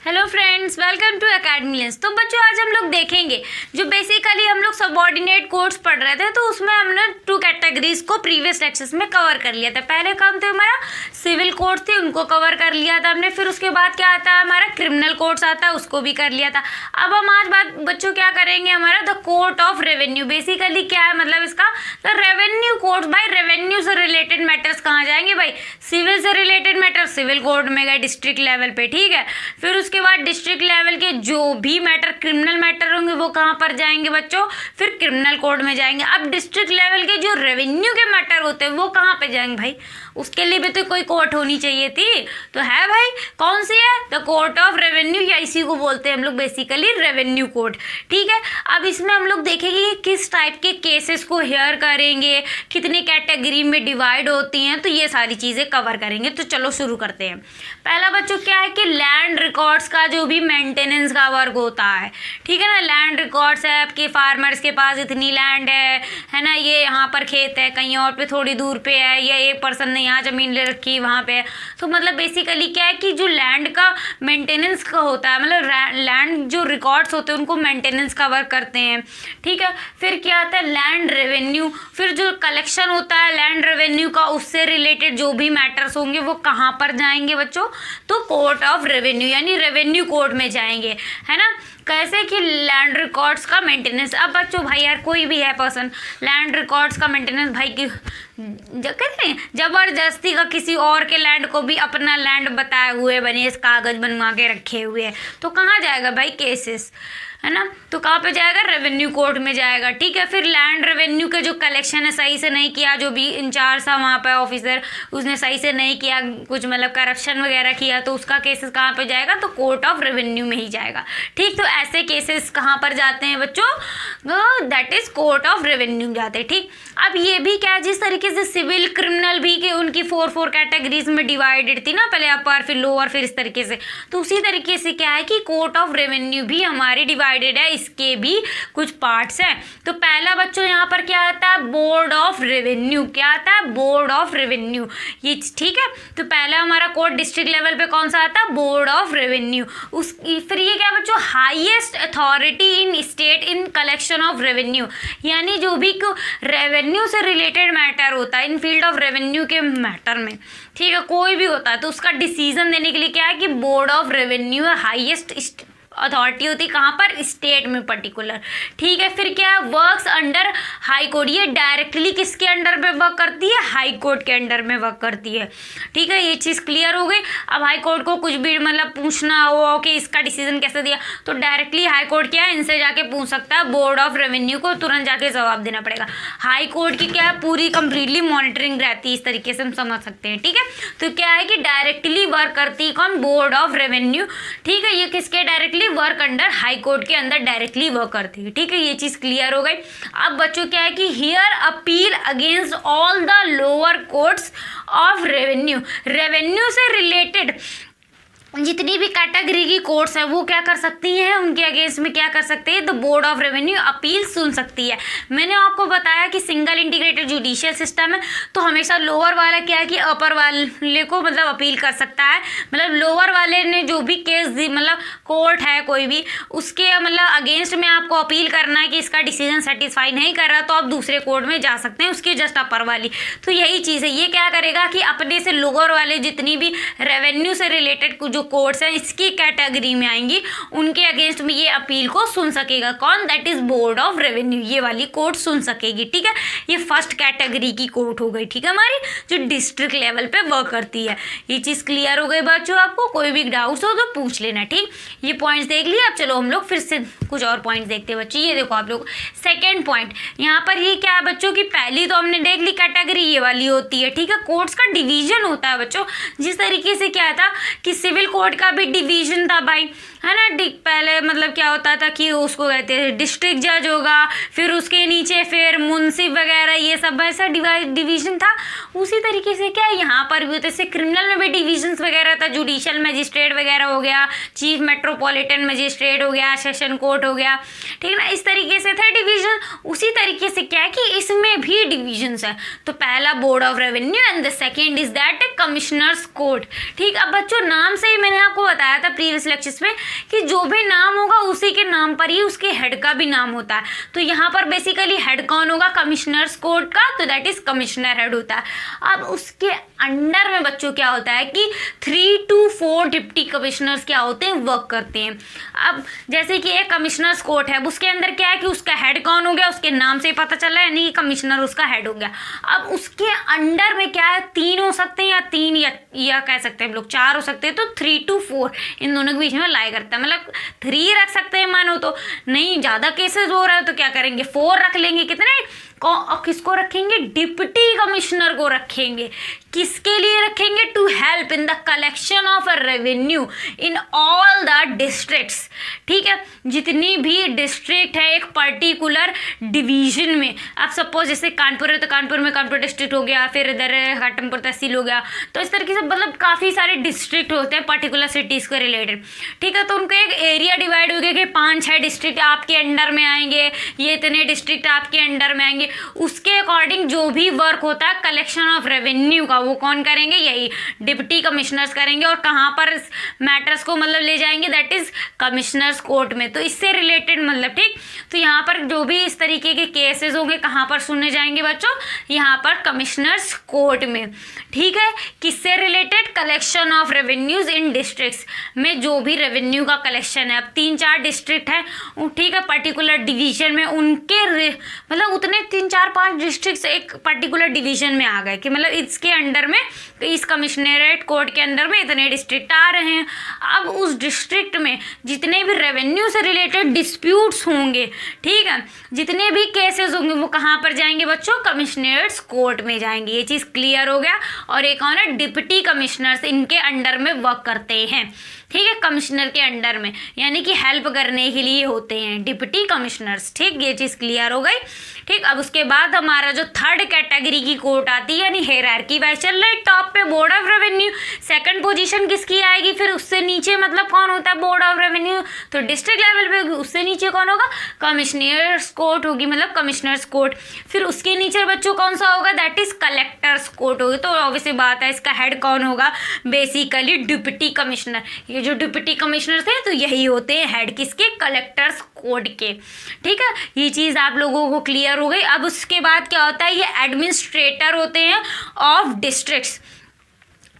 Hello friends, welcome to Academy Lens. तो बच्चों आज हम लोग देखेंगे जो बेसिकली हम लोग सबऑर्डिनेट कोड्स पढ़ रहे थे, तो उसमें हमने 2 कैटेगरीज को प्रीवियस लेक्चर्स में कवर कर लिया था। पहले काम तो हमारा सिविल कोड थे, उनको कवर कर लिया था हमने। फिर उसके बाद क्या आता है हमारा क्रिमिनल कोड्स आता है, उसको भी कर लिया था। अब हम आज बात बच्चों क्या करेंगे, हमारा the code of revenue. Basically क्या है मतलब इसका, द रेवेन्यू कोड्स। भाई रेवेन्यू से रिलेटेड मैटर्स कहाँ जाएंगे, भाई सिविल से रिलेटेड मैटर सिविल कोड में गए डिस्ट्रिक्ट लेवल पे, ठीक है। फिर उसके बाद डिस्ट्रिक्ट लेवल के जो भी मैटर क्रिमिनल मैटर होंगे वो कहाँ पर जाएंगे बच्चों, फिर क्रिमिनल कोड में जाएंगे। अब डिस्ट्रिक्ट लेवल के जो रेवेन्यू के मैटर होते हैं वो कहाँ पे जाएंगे, भाई उसके लिए भी तो कोई कोर्ट होनी चाहिए थी, तो है भाई कौन सी है, द कोर्ट ऑफ रेवेन्यू, या इसी को बोलते हैं हम लोग बेसिकली रेवेन्यू कोड, ठीक है। अब इसमें हम लोग देखेंगे कि किस टाइप के केसेस को हेयर करेंगे, कितनी कैटेगरी में डिवाइड होती हैं, तो ये सारी चीज़ें कवर करेंगे। तो चलो शुरू करते हैं। पहला बच्चों क्या है कि लैंड रिकॉर्ड्स का जो भी मेंटेनेंस का वर्क होता है, ठीक है ना। लैंड रिकॉर्ड्स है, आपके फार्मर्स के पास इतनी लैंड है ना, ये यहाँ पर खेत है, कहीं और पे थोड़ी दूर पे है, या एक पर्सन ने यहाँ ज़मीन ले रखी है वहाँ पे। तो मतलब बेसिकली क्या है कि जो लैंड का मेंटेनेंस का होता है, मतलब लैंड जो रिकॉर्ड्स होते हैं उनको मेंटेनेंस का वर्क करते हैं, ठीक है। फिर क्या आता है लैंड रेवेन्यू, फिर जो कलेक्शन होता है लैंड रेवेन्यू का, उससे रिलेटेड जो भी मैटर्स होंगे वो कहाँ पर जाएंगे बच्चों, तो कोर्ट ऑफ रेवेन्यू यानी रेवेन्यू कोर्ट में जाएंगे, है ना। कैसे कि लैंड रिकॉर्ड्स का मेंटेनेंस। अब बच्चों भाई यार कोई भी है पर्सन लैंड रिकॉर्ड्स का मेंटेनेंस, भाई की कहते हैं जबरदस्ती का किसी और के लैंड को भी अपना लैंड बताए हुए बने, इस कागज बनवा के रखे हुए हैं, तो कहाँ जाएगा भाई केसेस, है ना। तो कहाँ पे जाएगा, रेवेन्यू कोर्ट में जाएगा, ठीक है। फिर लैंड रेवेन्यू के जो कलेक्शन है सही से नहीं किया, जो भी इंचार्ज था वहाँ पे ऑफिसर, उसने सही से नहीं किया, कुछ मतलब करप्शन वगैरह किया, तो उसका केसेस कहाँ पे जाएगा, तो कोर्ट ऑफ रेवेन्यू में ही जाएगा, ठीक। तो ऐसे केसेस कहाँ पर जाते हैं बच्चों, that is court of revenue जाते हैं, ठीक। अब ये भी क्या है, जिस तरीके से सिविल क्रिमिनल भी के उनकी 4 कैटेगरीज में डिवाइडेड थी ना, पहले अपर फिर लोअर फिर इस तरीके से, तो उसी तरीके से क्या है कि कोर्ट ऑफ रेवेन्यू भी हमारी डिवाइडेड है, इसके भी कुछ पार्ट्स हैं। तो पहला बच्चों यहाँ पर क्या आता है, बोर्ड ऑफ रेवेन्यू। क्या आता है, बोर्ड ऑफ रेवेन्यू, ये ठीक है। तो पहला हमारा कोर्ट डिस्ट्रिक्ट लेवल पे कौन सा आता है, बोर्ड ऑफ रेवेन्यू। उस फिर ये क्या बच्चों, highest authority in state in collection of revenue, यानी जो भी रेवेन्यू से रिलेटेड मैटर होता है इन फील्ड ऑफ रेवेन्यू के मैटर में, ठीक है, कोई भी होता है, तो उसका डिसीजन देने के लिए क्या है कि बोर्ड ऑफ रेवेन्यू है, हाईएस्ट अथॉरिटी होती कहाँ पर, स्टेट में पर्टिकुलर, ठीक है। फिर क्या है, वर्क्स अंडर हाई कोर्ट, ये डायरेक्टली किसके अंडर में वर्क करती है, हाई कोर्ट के अंडर में वर्क करती है, ठीक है। ये चीज़ क्लियर हो गई। अब हाई कोर्ट को कुछ भी मतलब पूछना हो कि इसका डिसीजन कैसे दिया, तो डायरेक्टली हाई कोर्ट क्या है, इनसे जाके पूछ सकता है, बोर्ड ऑफ रेवेन्यू को तुरंत जाके जवाब देना पड़ेगा। हाई कोर्ट की क्या है, पूरी कंप्लीटली मॉनिटरिंग रहती है, इस तरीके से हम समझ सकते हैं, ठीक है। तो क्या है कि डायरेक्टली वर्क करती है कौन, बोर्ड ऑफ रेवेन्यू, ठीक है। ये किसके directly work under high court के अंदर डायरेक्टली वर्क करती है, ठीक है। ये चीज क्लियर हो गई। अब बच्चों क्या है कि here appeal against all the lower courts of revenue, revenue से रिलेटेड जितनी भी कैटेगरी की कोर्ट्स है वो क्या कर सकती हैं, उनके अगेंस्ट में क्या कर सकते हैं, the board of revenue appeal सुन सकती है। मैंने आपको बताया कि सिंगल इंटीग्रेटेड जुडिशियल सिस्टम है, तो हमेशा लोअर वाला क्या है कि अपर वाले को मतलब अपील कर सकता है, मतलब लोअर वाले ने जो भी केस दी, मतलब कोर्ट है कोई भी, उसके मतलब अगेंस्ट में आपको अपील करना है कि इसका डिसीजन सेटिस्फाई नहीं कर रहा, तो आप दूसरे कोर्ट में जा सकते हैं, उसके जस्ट अपर वाली। तो यही चीज़ है, ये क्या करेगा कि अपने से लोअर वाले जितनी भी रेवेन्यू से रिलेटेड जो कोर्ट्स हैं इसकी कैटेगरी में आएंगी, उनके अगेंस्ट में ये अपील को सुन सकेगा कौन, that is board of revenue, ये वाली कोर्ट सुन सकेगी, ठीक है। ये फर्स्ट कैटेगरी की कोर्ट हो गई, ठीक है, हमारी जो डिस्ट्रिक्ट लेवल पे वर्क करती है। ये चीज़ क्लियर हो गई बच्चों, आपको कोई भी डाउट्स हो तो पूछ लेना, ठीक। ये पॉइंट्स देख लिए। अब चलो हम लोग फिर से कुछ और पॉइंट्स देखते हैं बच्चों। ये देखो आप लोग सेकेंड पॉइंट यहाँ पर, ये क्या है बच्चों की, पहली तो हमने देख ली कैटेगरी ये वाली होती है, ठीक है। कोर्ट्स का डिवीजन होता है बच्चों, जिस तरीके से क्या था कि सिविल कोर्ट का भी डिवीजन था भाई, है ना। पहले मतलब क्या होता था कि उसको कहते हैं डिस्ट्रिक्ट जज होगा, फिर उसके नीचे फिर मुंसिफ वगैरह, ये सब ऐसा डिवीजन था। उसी तरीके से क्या यहाँ पर भी होता है, जैसे क्रिमिनल में भी डिविजन्स वगैरह था, जुडिशियल मजिस्ट्रेट वगैरह हो गया, चीफ मेट्रोपॉलिटन मजिस्ट्रेट हो गया, सेशन कोर्ट हो गया, ठीक है ना। इस तरीके से था डिवीजन। उसी तरीके से क्या है कि इसमें भी डिविजन्स है। तो पहला board of revenue and the second is that commissioners court, ठीक। अब बच्चों नाम से ही कि मैंने आपको बताया था प्रीवियस लेक्चर्स में कि जो भी नाम होगा उसी के नाम पर ही उसके हेड का भी नाम होता है। तो यहाँ पर बेसिकली हेड कौन होगा, कमिश्नर्स कोर्ट का, तो दैट इज कमिश्नर हेड होता है। अब उसके अंडर में बच्चों क्या होता है कि 3 to 4 डिप्टी कमिश्नर्स क्या होते हैं, वर्क करते हैं। अब जैसे कि एक कमिश्नर्स कोर्ट है, उसके अंदर क्या है कि उसका हेड कौन हो गया, उसके नाम से ही पता चल रहा है, यानी कि कमिश्नर उसका हेड हो गया। अब उसके अंडर में क्या है, 3 हो सकते हैं या 3 या कह सकते हैं हम लोग 4 हो सकते हैं, तो 3 to 4 इन दोनों के बीच में लाई करता है। मतलब 3 रख सकते हैं मानो, तो नहीं ज़्यादा केसेस हो रहा है तो क्या करेंगे 4 रख लेंगे। कितने और किसको रखेंगे, डिप्टी कमिश्नर को रखेंगे। किसके लिए रखेंगे, to help in the collection of a revenue in all the districts. ठीक है, जितनी भी डिस्ट्रिक्ट है एक पर्टिकुलर डिवीजन में। अब सपोज जैसे कानपुर है तो कानपुर में कानपुर डिस्ट्रिक्ट हो गया, फिर इधर घाटमपुर तहसील हो गया, तो इस तरीके से मतलब काफ़ी सारे डिस्ट्रिक्ट होते हैं पर्टिकुलर सिटीज़ को रिलेटेड। ठीक है, तो उनको एक एरिया डिवाइड हो गया कि 5-6 डिस्ट्रिक्ट आपके अंडर में आएंगे, ये इतने डिस्ट्रिक्ट आपके अंडर में आएंगे। उसके अकॉर्डिंग जो भी वर्क होता है कलेक्शन ऑफ रेवेन्यू का, वो कौन करेंगे, यही डिप्टी कमिश्नर्स करेंगे। और कहाँ पर मैटर्स को मतलब ले जाएंगे, दैट इज कमिश्नर्स कोर्ट में। तो इससे रिलेटेड मतलब ठीक, तो यहाँ पर जो भी इस तरीके के केसेस होंगे कहाँ पर सुनने जाएंगे बच्चों, यहाँ पर कमिश्नर्स कोर्ट में। ठीक है, किससे related, collection of revenues in districts में, जो भी रेवेन्यू का कलेक्शन है। अब 3-4 डिस्ट्रिक्ट है, ठीक है, पर्टिकुलर डिवीजन में उनके मतलब उतने 3-4-5 डिस्ट्रिक्ट एक पर्टिकुलर डिवीजन में आ गए कि मतलब इसके अंडर में, इस कमिश्नरेट कोर्ट के अंडर में इतने डिस्ट्रिक्ट आ रहे हैं। अब उस डिस्ट्रिक्ट में जितने भी रेवेन्यू से रिलेटेड डिस्प्यूट्स होंगे, ठीक है, जितने भी केसेस होंगे वो कहाँ पर जाएंगे बच्चों, कमिश्नरेट्स कोर्ट में जाएंगे। ये चीज़ क्लियर हो गया। और एक और है डिप्टी कमिश्नर्स, इनके अंडर में वर्क करते हैं। ठीक है, कमिश्नर के अंडर में, यानी कि हेल्प करने के लिए होते हैं डिप्टी कमिश्नर्स। ठीक, ये चीज़ क्लियर हो गई। ठीक, अब उसके बाद हमारा जो थर्ड कैटेगरी की कोर्ट आती है, यानी हायरार्की वाइज चल रहा है। टॉप पे board of revenue, second position किसकी आएगी, फिर उससे नीचे मतलब कौन होता है, बोर्ड ऑफ रेवेन्यू, तो डिस्ट्रिक्ट लेवल पे उससे नीचे कौन होगा, कमिश्नर्स कोर्ट होगी, मतलब कमिश्नर्स कोर्ट। फिर उसके नीचे बच्चों कौन सा होगा, दैट इज कलेक्टर्स कोर्ट होगी। तो ऑब्वियसली बात है, इसका हेड कौन होगा, बेसिकली डिप्टी कमिश्नर। ये जो डिप्टी कमिश्नर थे तो यही होते हैं हेड किसके, कलेक्टर्स कोर्ट के। ठीक है, ये चीज़ आप लोगों को क्लियर हो गई। अब उसके बाद क्या होता है, ये एडमिनिस्ट्रेटर होते हैं ऑफ डिस्ट्रिक्ट्स।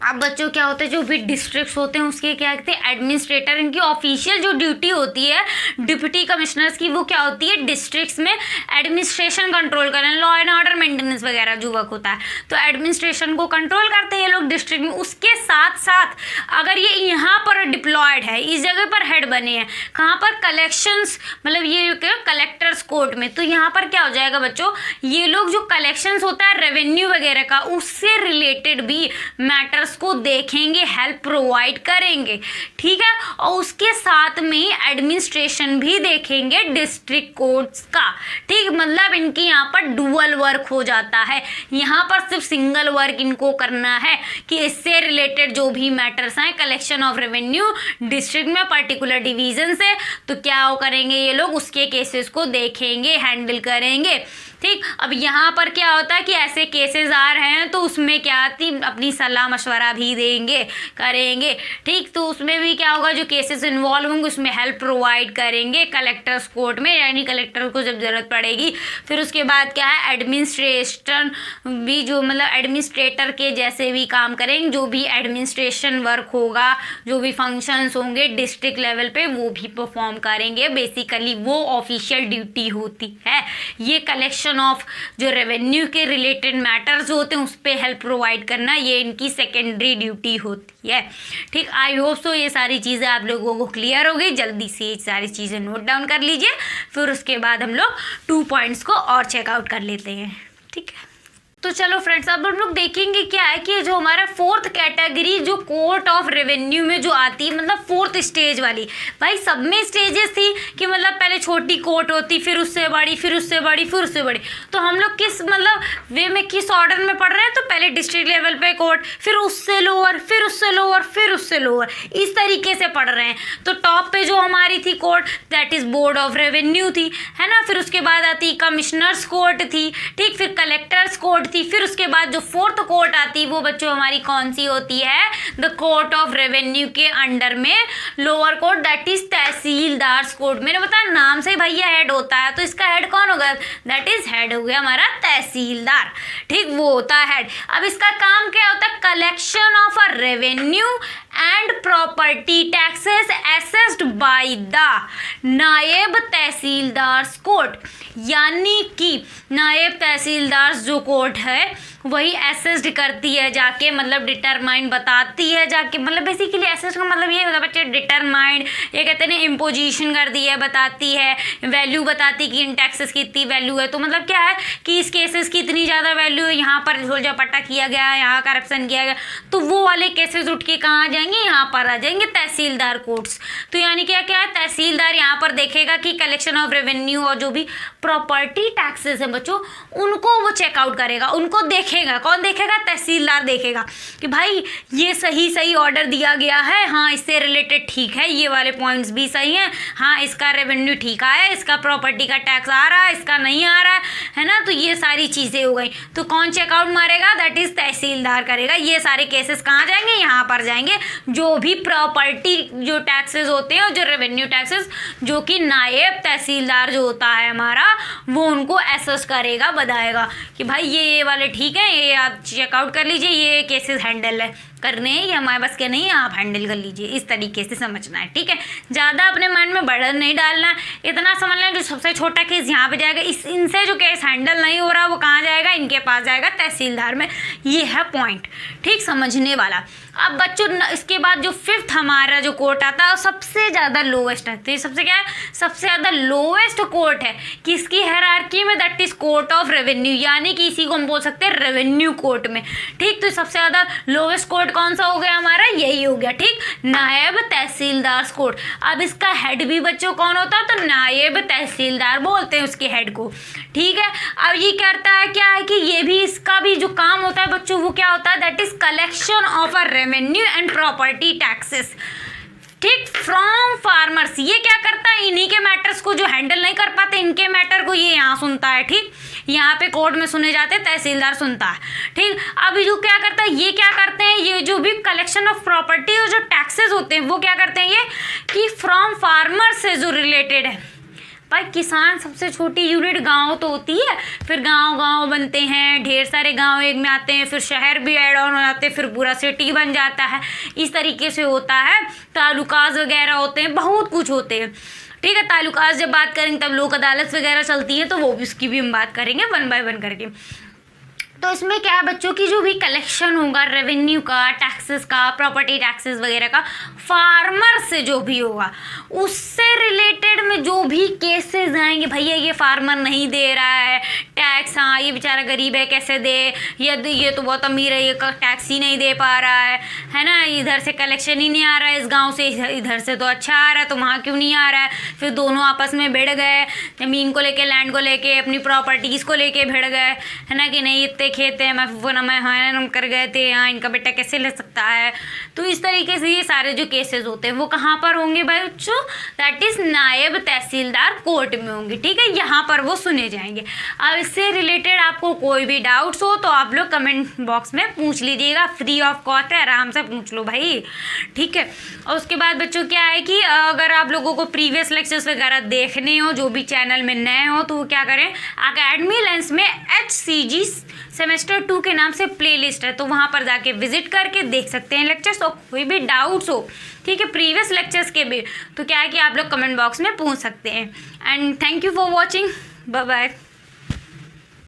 अब बच्चों क्या होता है, जो भी डिस्ट्रिक्ट्स होते हैं उसके क्या कहते हैं, एडमिनिस्ट्रेटर। इनकी ऑफिशियल जो ड्यूटी होती है डिप्टी कमिश्नर्स की, वो क्या होती है, डिस्ट्रिक्ट्स में एडमिनिस्ट्रेशन कंट्रोल करना, लॉ एंड ऑर्डर मेंटेनेंस वगैरह जो वर्क होता है, तो एडमिनिस्ट्रेशन को कंट्रोल करते हैं ये लोग डिस्ट्रिक्ट में। उसके साथ साथ अगर ये यहाँ पर डिप्लॉयड है, इस जगह पर हेड बने हैं, कहाँ पर, कलेक्शंस, मतलब ये कलेक्टर्स कोर्ट में, तो यहाँ पर क्या हो जाएगा बच्चों, ये लोग जो कलेक्शंस होता है रेवेन्यू वगैरह का, उससे रिलेटेड भी मैटर को देखेंगे, हेल्प प्रोवाइड करेंगे। ठीक है, और उसके साथ में एडमिनिस्ट्रेशन भी देखेंगे डिस्ट्रिक्ट कोर्ट्स का। ठीक, मतलब इनकी यहाँ पर डुअल वर्क हो जाता है। यहाँ पर सिर्फ सिंगल वर्क इनको करना है कि इससे रिलेटेड जो भी मैटर्स हैं, कलेक्शन ऑफ रेवेन्यू डिस्ट्रिक्ट में पर्टिकुलर डिवीजन से, तो क्या वो करेंगे ये लोग, उसके केसेस को देखेंगे, हैंडल करेंगे। ठीक, अब यहाँ पर क्या होता है कि ऐसे केसेस आ रहे हैं तो उसमें क्या आती, अपनी सलाह मशवरा भी देंगे, करेंगे। ठीक, तो उसमें भी क्या होगा, जो केसेस इन्वॉल्व होंगे उसमें हेल्प प्रोवाइड करेंगे कलेक्टर्स कोर्ट में, यानी कलेक्टर को जब ज़रूरत पड़ेगी। फिर उसके बाद क्या है, एडमिनिस्ट्रेशन भी, जो मतलब एडमिनिस्ट्रेटर के जैसे भी काम करेंगे, जो भी एडमिनिस्ट्रेशन वर्क होगा, जो भी फंक्शंस होंगे डिस्ट्रिक्ट लेवल पे, वो भी परफॉर्म करेंगे। बेसिकली वो ऑफिशियल ड्यूटी होती है। ये कलेक्शन ऑफ जो रेवेन्यू के रिलेटेड मैटर्स होते हैं उस पर हेल्प प्रोवाइड करना, ये इनकी सेकेंडरी ड्यूटी होती है। ठीक, आई होप सो ये सारी चीज़ें आप लोगों को क्लियर हो गई। जल्दी से ये सारी चीज़ें नोट डाउन कर लीजिए, फिर उसके बाद हम लोग 2 पॉइंट्स को और चेकआउट कर लेते हैं। ठीक है, तो चलो फ्रेंड्स, अब हम लोग देखेंगे क्या है कि जो हमारा फोर्थ कैटेगरी जो कोर्ट ऑफ रेवेन्यू में जो आती है, मतलब फोर्थ स्टेज वाली। भाई सब में स्टेजेस थी कि मतलब पहले छोटी कोर्ट होती, फिर उससे बड़ी, फिर उससे बड़ी, फिर उससे बड़ी। तो हम लोग किस मतलब वे में, किस ऑर्डर में पढ़ रहे हैं, तो पहले डिस्ट्रिक्ट लेवल पे कोर्ट, फिर उससे लोअर, फिर उससे लोअर, फिर उससे लोअर, इस तरीके से पढ़ रहे हैं। तो टॉप पे जो हमारी थी court, that is board of revenue थी, है ना। फिर उसके बाद आती कमिश्नर्स कोर्ट थी, ठीक, फिर कलेक्टर्स कोर्ट थी। फिर उसके बाद जो फोर्थ कोर्ट आती है वो बच्चों हमारी कौन सी होती है, द कोर्ट ऑफ रेवेन्यू के अंडर में lower court, that is tehsildar court. मैंने बताया नाम से भैया हेड होता है, तो इसका हेड कौन होगा, दैट इज हेड हो गया हमारा तहसीलदार, ठीक, वो होता है हेड। अब इसका काम क्या होता है, collection of a revenue and property taxes assessed by the नायब तहसीलदार कोर्ट, यानी कि नायब तहसीलदार जो कोर्ट है वही असेस्ड करती है जाके, मतलब डिटरमाइन बताती है जाके, मतलब बेसिकली असेस्ड का मतलब ये होता है बच्चे डिटरमाइंड, ये कहते हैं ना इम्पोजिशन कर दी है, बताती है, वैल्यू बताती कि इन टैक्सेस की इतनी वैल्यू है। तो मतलब क्या है कि इस केसेस की इतनी ज़्यादा वैल्यू है, यहाँ पर झोलझापट्टा किया गया, यहाँ करप्शन किया गया, तो वो वाले केसेस उठ के कहाँ आ जाएंगे, यहाँ पर आ जाएंगे तहसीलदार कोर्ट्स। तो यानी क्या क्या है, तहसीलदार यहाँ पर देखेगा कि कलेक्शन ऑफ रेवेन्यू और जो भी प्रॉपर्टी टैक्सेस है बच्चों उनको वो चेकआउट करेगा, उनको देखेगा। कौन देखेगा, तहसीलदार देखेगा कि भाई ये सही ऑर्डर दिया गया है, हाँ इससे रिलेटेड ठीक है, ये वाले पॉइंट्स भी सही हैं, हाँ इसका रेवेन्यू ठीक आया, इसका प्रॉपर्टी का टैक्स आ रहा है, इसका नहीं आ रहा है ना। तो ये सारी चीज़ें हो गई, तो कौन चेकआउट मारेगा, दैट इज तहसीलदार करेगा। ये सारे केसेस कहाँ जाएंगे, यहाँ पर जाएंगे। जो भी प्रॉपर्टी जो टैक्सेस होते हैं, जो रेवेन्यू टैक्सेस, जो कि नायब तहसीलदार जो होता है हमारा, वो उनको असेस करेगा, बताएगा कि भाई ये वाले ठीक है, ये आप चेकआउट कर लीजिए, ये केसेस हैंडल है करने हैं, ये हमारे बस के नहीं है, आप हैंडल कर लीजिए। इस तरीके से समझना है, ठीक है, ज़्यादा अपने माइंड में बर्डन नहीं डालना है, इतना समझ लें जो सबसे छोटा केस यहाँ पे जाएगा, इनसे जो केस हैंडल नहीं हो रहा वो कहाँ जाएगा, इनके पास जाएगा, तहसीलदार में। ये है पॉइंट, ठीक, समझने वाला। अब बच्चों इसके बाद जो फिफ्थ हमारा जो कोर्ट आता है सबसे ज़्यादा लोवेस्ट है, तो ये सबसे क्या है, सबसे ज़्यादा लोवेस्ट कोर्ट है किसकी हायरार्की में, that is court of revenue, यानी कि इसी को हम बोल सकते हैं रेवेन्यू कोर्ट में, ठीक। तो सबसे ज़्यादा लोवेस्ट कोर्ट कौन सा हो गया हमारा, यही हो गया, ठीक, नायब तहसीलदार कोर्ट। अब इसका हेड भी बच्चों कौन होता है, तो नायब तहसीलदार बोलते हैं उसके हेड को, ठीक है। अब ये करता है क्या है कि ये भी इसका भी जो काम होता है बच्चों वो क्या होता है, that is collection of a revenue and property taxes, ठीक, फ्रॉम फार्मर्स। ये क्या करता है, इन्हीं के मैटर्स को जो हैंडल नहीं कर पाते इनके मैटर को ये यहाँ सुनता है, ठीक, यहाँ पे कोर्ट में सुने जाते हैं, तहसीलदार सुनता है, ठीक। अब जो क्या करता है, ये क्या करते हैं, ये जो भी कलेक्शन ऑफ प्रॉपर्टी और जो टैक्सेस होते हैं वो क्या करते हैं, ये कि फ्रॉम फार्मर्स से जो रिलेटेड है। भाई किसान सबसे छोटी यूनिट गांव तो होती है, फिर गांव बनते हैं, ढेर सारे गांव एक में आते हैं, फिर शहर भी ऐड ऑन हो जाते हैं, फिर पूरा सिटी बन जाता है, इस तरीके से होता है। तालुकाज वगैरह होते हैं, बहुत कुछ होते हैं, ठीक है। तालुकाज जब बात करेंगे तब लोक अदालत वगैरह चलती है, तो वो भी उसकी भी हम बात करेंगे 1 बाय 1 करके। तो इसमें क्या है बच्चों की जो भी कलेक्शन होगा रेवेन्यू का, टैक्सेस का, प्रॉपर्टी टैक्सेस वगैरह का, फार्मर से जो भी होगा उससे रिलेटेड में जो भी केसेस आएंगे, भैया ये फार्मर नहीं दे रहा है टैक्स, हाँ ये बेचारा गरीब है कैसे दे, ये तो बहुत अमीर है ये टैक्स ही नहीं दे पा रहा है ना, इधर से कलेक्शन ही नहीं आ रहा है, इस गाँव से इधर से तो अच्छा आ रहा है तो वहाँ क्यों नहीं आ रहा है। फिर दोनों आपस में भिड़ गए, ज़मीन को लेके, लैंड को लेके, अपनी प्रॉपर्टीज़ को लेके भिड़ गए, है ना, कि नहीं इतने खेत हैं, मैं कर गए थे यहाँ, इनका बेटा कैसे ले सकता है। तो इस तरीके से ये सारे जो केसेस होते हैं वो कहाँ पर होंगे भाई बच्चों, दैट इज नायब तहसीलदार कोर्ट में होंगे, ठीक है, यहाँ पर वो सुने जाएंगे। अब इससे रिलेटेड आपको कोई भी डाउट्स हो तो आप लोग कमेंट बॉक्स में पूछ लीजिएगा, फ्री ऑफ कॉस्ट है, आराम से पूछ लो भाई, ठीक है। और उसके बाद बच्चों क्या है कि अगर आप लोगों को प्रीवियस लेक्चर्स वगैरह देखने हो, जो भी चैनल में नए हो, तो वो क्या करें, अकेडमी लेंस में HCG सेमेस्टर 2 के नाम से प्लेलिस्ट है, तो वहाँ पर जाके विजिट करके देख सकते हैं लेक्चर्स। और कोई भी डाउट्स हो, ठीक है, प्रीवियस लेक्चर्स के भी, तो क्या है कि आप लोग कमेंट बॉक्स में पूछ सकते हैं। And thank you for watching, bye bye.